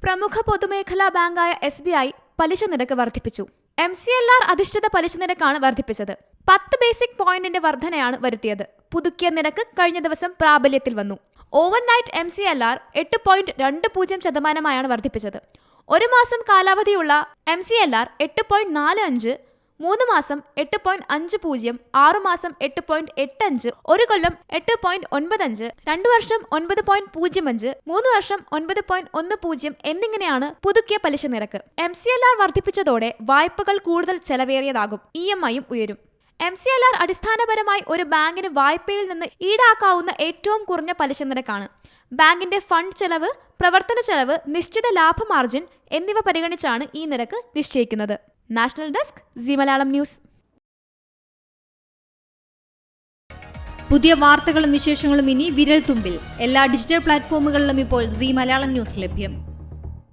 പ്രമുഖ പൊതുമേഖലാ ബാങ്കായ SBI പലിശ നിരക്ക് വർദ്ധിപ്പിച്ചു. MCLR അധിഷ്ഠിത പലിശ നിരക്കാണ് വർദ്ധിപ്പിച്ചത്. 10 ബേസിക് പോയിന്റിന്റെ വർധനയാണ് വരുത്തിയത്. പുതുക്കിയ നിരക്ക് കഴിഞ്ഞ ദിവസം പ്രാബല്യത്തിൽ വന്നു. Overnight MCLR 8.20% വർദ്ധിപ്പിച്ചത്. ഒരു മാസം കാലാവധിയുള്ള MCLR 8.45, 3 മാസം 8.50, 6 മാസം 8.85, 1 കൊല്ലം 8.95, 2 വർഷം 9.05, 3 വർഷം 9.10 എന്നിങ്ങനെയാണ് പുതുക്കിയ പലിശ നിരക്ക്. MCLR വർദ്ധിപ്പിച്ചതോടെ വായ്പകൾ കൂടുതൽ ചെലവേറിയതാകും. EMIയും ഉയരും. MCLR അടിസ്ഥാനപരമായി ഒരു ബാങ്കിന് വായ്പയിൽ നിന്ന് ഈടാക്കാവുന്ന ഏറ്റവും കുറഞ്ഞ പലിശ നിരക്കാണ്. ബാങ്കിന്റെ ഫണ്ട് ചെലവ്, പ്രവർത്തന ചെലവ്, നിശ്ചിത ലാഭ മാർജിൻ എന്നിവ പരിഗണിച്ചാണ് ഈ നിരക്ക് നിശ്ചയിക്കുന്നത്. National desk, C Malayalam news. പുതിയ വാർത്തകളും വിശേഷങ്ങളും ഇനി വിരൽ തുമ്പിൽ. എല്ലാ ഡിജിറ്റൽ പ്ലാറ്റ്ഫോമുകളിലും ഇപ്പോൾ സി മലയാളം ന്യൂസ് ലഭ്യം.